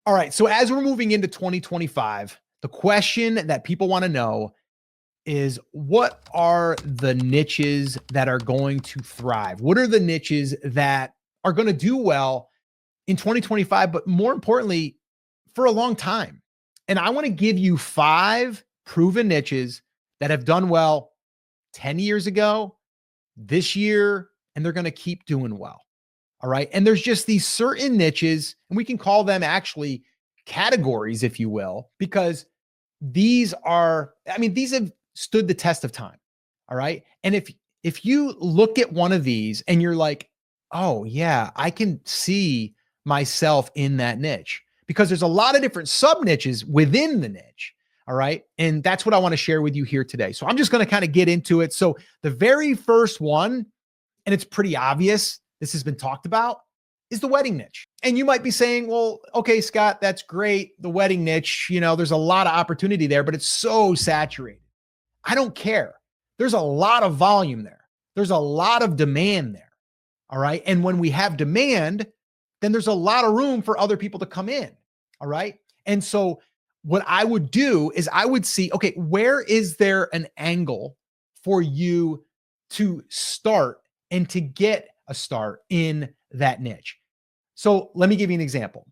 All right. So as we're moving into 2025, the question that people want to know is, what are the niches that are going to thrive? What are the niches that are going to do well in 2025, but more importantly, for a long time? And I want to give you 5 proven niches that have done well 10 years ago, this year, and they're going to keep doing well. All right. And there's just these certain niches, and we can call them actually categories, if you will, because these have stood the test of time. All right. And if you look at one of these and you're like, oh yeah, I can see myself in that niche, because there's a lot of different sub niches within the niche. All right. And that's what I want to share with you here today. So I'm just going to kind of get into it. So the very first one, and it's pretty obvious, this has been talked about, is the wedding niche. And you might be saying, well, okay, Scott, that's great. The wedding niche, there's a lot of opportunity there, but it's so saturated. I don't care. There's a lot of volume there. There's a lot of demand there. All right. And when we have demand, then there's a lot of room for other people to come in. All right. And so what I would do is I would see, okay, where is there an angle for you to start and to get a start in that niche? So let me give you an example.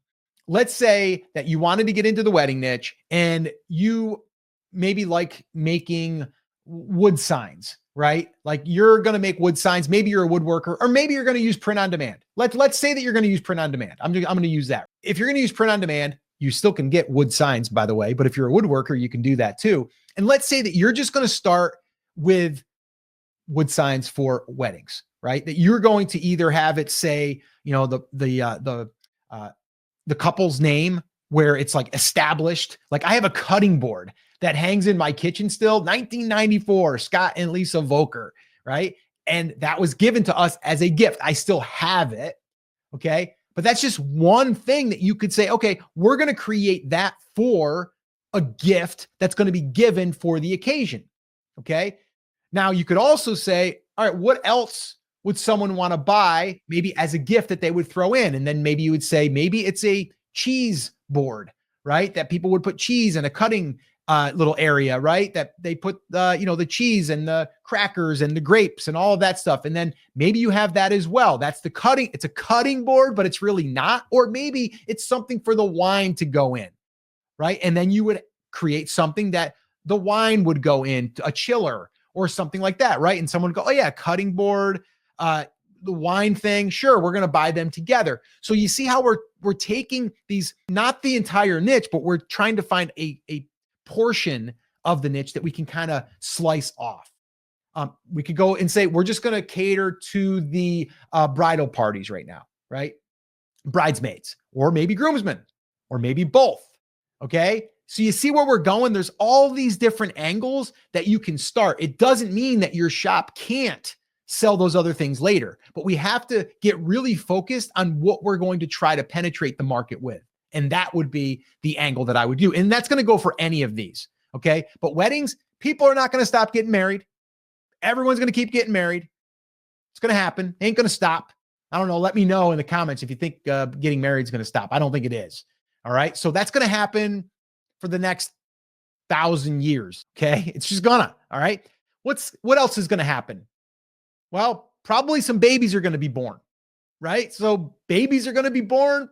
Let's say that you wanted to get into the wedding niche and you maybe like making wood signs, right? Like you're going to make wood signs. Maybe you're a woodworker, or maybe you're going to use print on demand. Let's say that you're going to use print on demand. I'm going to use that. If you're going to use print on demand, you still can get wood signs, by the way, but if you're a woodworker, you can do that too. And let's say that you're just going to start with wood signs for weddings, right? That you're going to either have it say, the couple's name, where it's like established. Like I have a cutting board that hangs in my kitchen still, 1994, Scott and Lisa Volker, right? And that was given to us as a gift. I still have it. Okay. But that's just one thing that you could say, okay, we're going to create that for a gift that's going to be given for the occasion. Okay. Now you could also say, all right, what else would someone want to buy maybe as a gift that they would throw in? And then maybe you would say, maybe it's a cheese board, right? That people would put cheese in a cutting little area, right? That they put the cheese and the crackers and the grapes and all of that stuff. And then maybe you have that as well. That's the cutting. It's a cutting board, but it's really not. Or maybe it's something for the wine to go in, right? And then you would create something that the wine would go in, a chiller or something like that, right? And someone would go, oh yeah, cutting board, the wine thing, sure, we're going to buy them together. So you see how we're taking these, not the entire niche, but we're trying to find a portion of the niche that we can kind of slice off. We could go and say, we're just going to cater to the bridal parties right now, right? Bridesmaids, or maybe groomsmen, or maybe both. Okay. So you see where we're going? There's all these different angles that you can start. It doesn't mean that your shop can't sell those other things later, but we have to get really focused on what we're going to try to penetrate the market with. And that would be the angle that I would do. And that's going to go for any of these. Okay. But weddings, people are not going to stop getting married. Everyone's going to keep getting married. It's going to happen. Ain't going to stop. I don't know. Let me know in the comments if you think getting married is going to stop. I don't think it is. All right. So that's going to happen for the next 1,000 years. Okay. It's just gonna, all right. What else is going to happen? Well, probably some babies are going to be born, right? So babies are going to be born,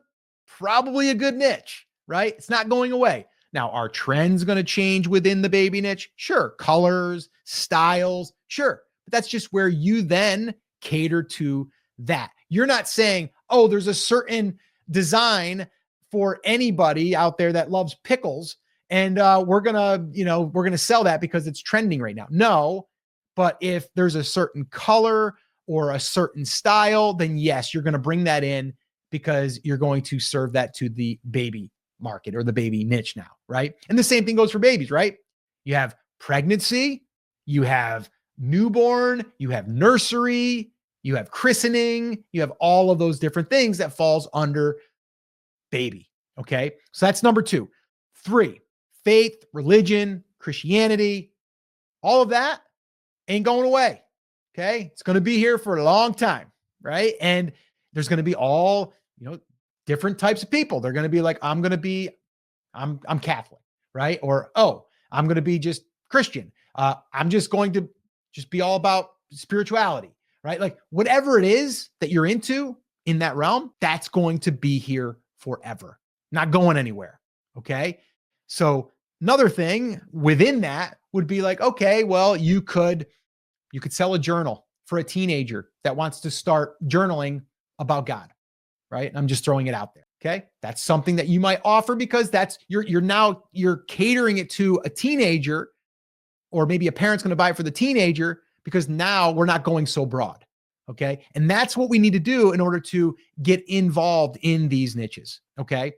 probably a good niche, right? It's not going away. Now, are trends going to change within the baby niche? Sure. Colors, styles, sure. But that's just where you then cater to that. You're not saying, oh, there's a certain design for anybody out there that loves pickles, and we're gonna sell that because it's trending right now. No, but if there's a certain color or a certain style, then yes, you're going to bring that in because you're going to serve that to the baby market or the baby niche now, right? And the same thing goes for babies, right? You have pregnancy, you have newborn, you have nursery, you have christening, you have all of those different things that falls under baby. Okay. So that's number 2. 3, faith, religion, Christianity, all of that ain't going away. Okay. It's going to be here for a long time. Right. And there's going to be all, different types of people. They're going to be like, I'm Catholic, right? Or, oh, I'm going to be just Christian. I'm just going to just be all about spirituality, right? Like whatever it is that you're into in that realm, that's going to be here forever, not going anywhere. Okay. So another thing within that would be like, okay, well, you could sell a journal for a teenager that wants to start journaling about God, right? I'm just throwing it out there. Okay. That's something that you might offer because that's you're catering it to a teenager, or maybe a parent's going to buy it for the teenager because now we're not going so broad. Okay. And that's what we need to do in order to get involved in these niches. Okay.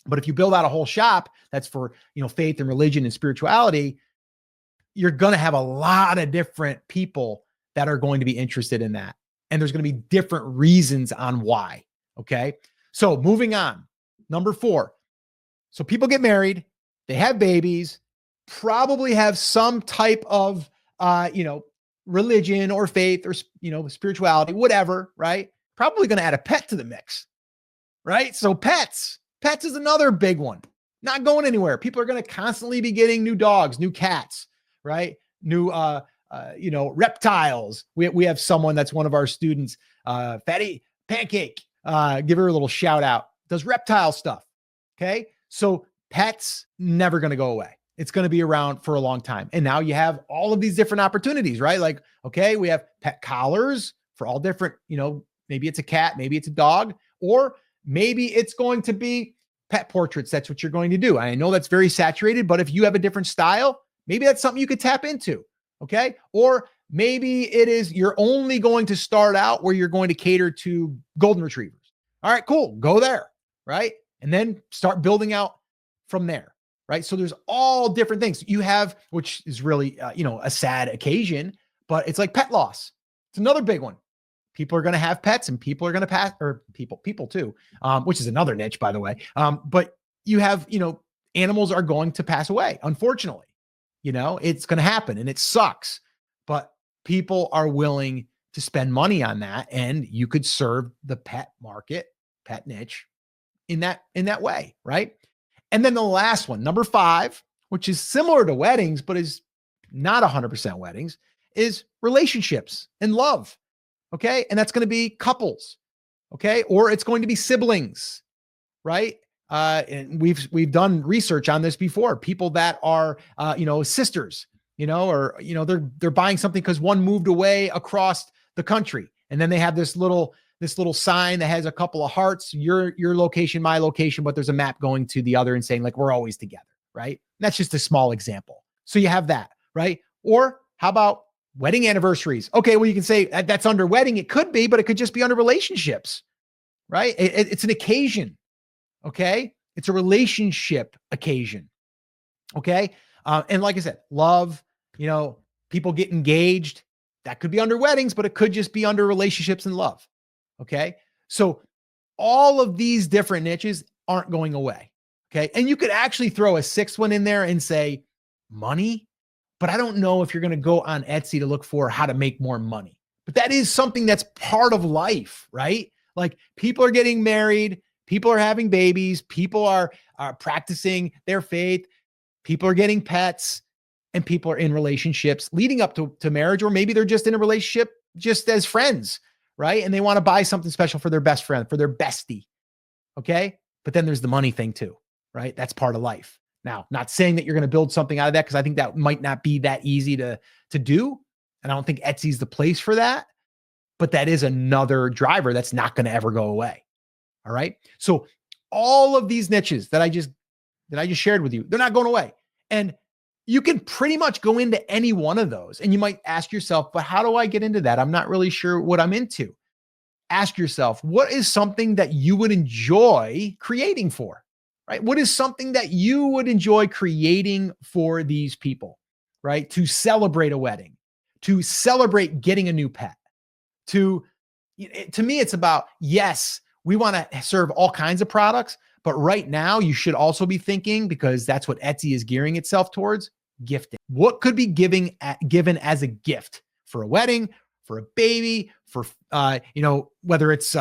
But if you build out a whole shop that's for, faith and religion and spirituality, you're going to have a lot of different people that are going to be interested in that. And there's going to be different reasons on why. Okay. So moving on, number 4. So people get married, they have babies, probably have some type of, religion or faith or, spirituality, whatever, right? Probably going to add a pet to the mix, right? So pets is another big one, not going anywhere. People are going to constantly be getting new dogs, new cats, right? New, reptiles. We have someone that's one of our students, Fatty Pancake, give her a little shout out, does reptile stuff. Okay. So pets never going to go away. It's going to be around for a long time. And now you have all of these different opportunities, right? Like, okay, we have pet collars for all different, maybe it's a cat, maybe it's a dog, or maybe it's going to be pet portraits. That's what you're going to do. I know that's very saturated, but if you have a different style, maybe that's something you could tap into. Okay. Or maybe it is, you're only going to start out where you're going to cater to golden retrievers. All right, cool. Go there. Right. And then start building out from there. Right. So there's all different things you have, which is really, a sad occasion, but it's like pet loss. It's another big one. People are going to have pets and people are going to pass, or people too, which is another niche, by the way. But you have, animals are going to pass away. Unfortunately, it's going to happen and it sucks, but people are willing to spend money on that. And you could serve the pet market, pet niche in that way. Right. And then the last one, number 5, which is similar to weddings, but is not 100% weddings, is relationships and love. Okay. And that's going to be couples. Okay. Or it's going to be siblings. Right. And we've done research on this before. People that are, sisters, or, they're buying something because one moved away across the country. And then they have this little sign that has a couple of hearts, your location, my location, but there's a map going to the other and saying like, we're always together. Right. And that's just a small example. So you have that. Right. Or how about wedding anniversaries? Okay. Well, you can say that's under wedding. It could be, but it could just be under relationships. Right. It's an occasion. Okay. It's a relationship occasion. Okay. And like I said, love, people get engaged. That could be under weddings, but it could just be under relationships and love. Okay. So all of these different niches aren't going away. Okay. And you could actually throw a 6th one in there and say money, but I don't know if you're going to go on Etsy to look for how to make more money, but that is something that's part of life, right? Like people are getting married, people are having babies, people are practicing their faith, people are getting pets, and people are in relationships leading up to marriage, or maybe they're just in a relationship just as friends, right? And they want to buy something special for their best friend, for their bestie. Okay. But then there's the money thing too, right? That's part of life. Now, not saying that you're going to build something out of that, because I think that might not be that easy to do. And I don't think Etsy's the place for that, but that is another driver that's not going to ever go away. All right. So all of these niches that I just shared with you, they're not going away. And you can pretty much go into any one of those. And you might ask yourself, but how do I get into that? I'm not really sure what I'm into. Ask yourself, what is something that you would enjoy creating for, right? What is something that you would enjoy creating for these people, right? To celebrate a wedding, to celebrate getting a new pet, to me, it's about, yes, we want to serve all kinds of products, but right now you should also be thinking, because that's what Etsy is gearing itself towards, gifting. What could be given as a gift for a wedding, for a baby, for, whether it's,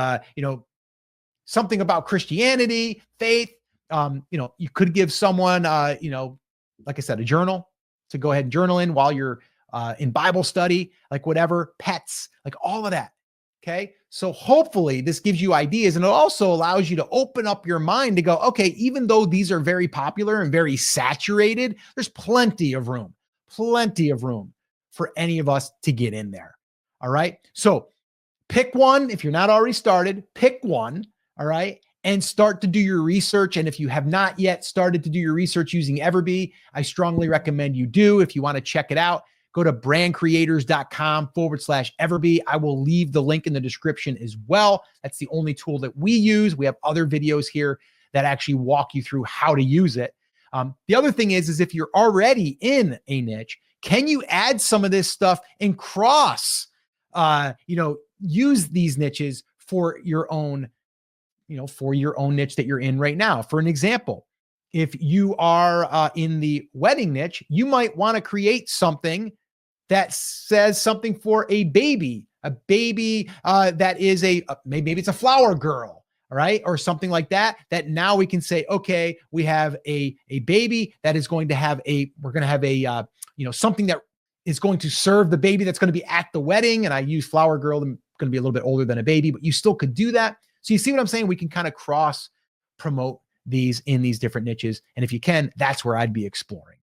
something about Christianity, faith. You could give someone, like I said, a journal to go ahead and journal in while you're in Bible study, like whatever, pets, like all of that. Okay. So hopefully this gives you ideas, and it also allows you to open up your mind to go, okay, even though these are very popular and very saturated, there's plenty of room for any of us to get in there. All right. So pick one. If you're not already started, pick one. All right. And start to do your research. And if you have not yet started to do your research using Everbee, I strongly recommend you do. If you want to check it out, go to brandcreators.com/Everbee. I will leave the link in the description as well. That's the only tool that we use. We have other videos here that actually walk you through how to use it. The other thing is if you're already in a niche, can you add some of this stuff and use these niches for your own niche that you're in right now? For an example, if you are in the wedding niche, you might want to create something that says something for a baby that is maybe it's a flower girl, all right, or something like that. That now we can say, okay, we have a baby that is going to have something that is going to serve the baby that's going to be at the wedding. And I use flower girl. I'm going to be a little bit older than a baby, but you still could do that. So you see what I'm saying? We can kind of cross promote these in these different niches. And if you can, that's where I'd be exploring.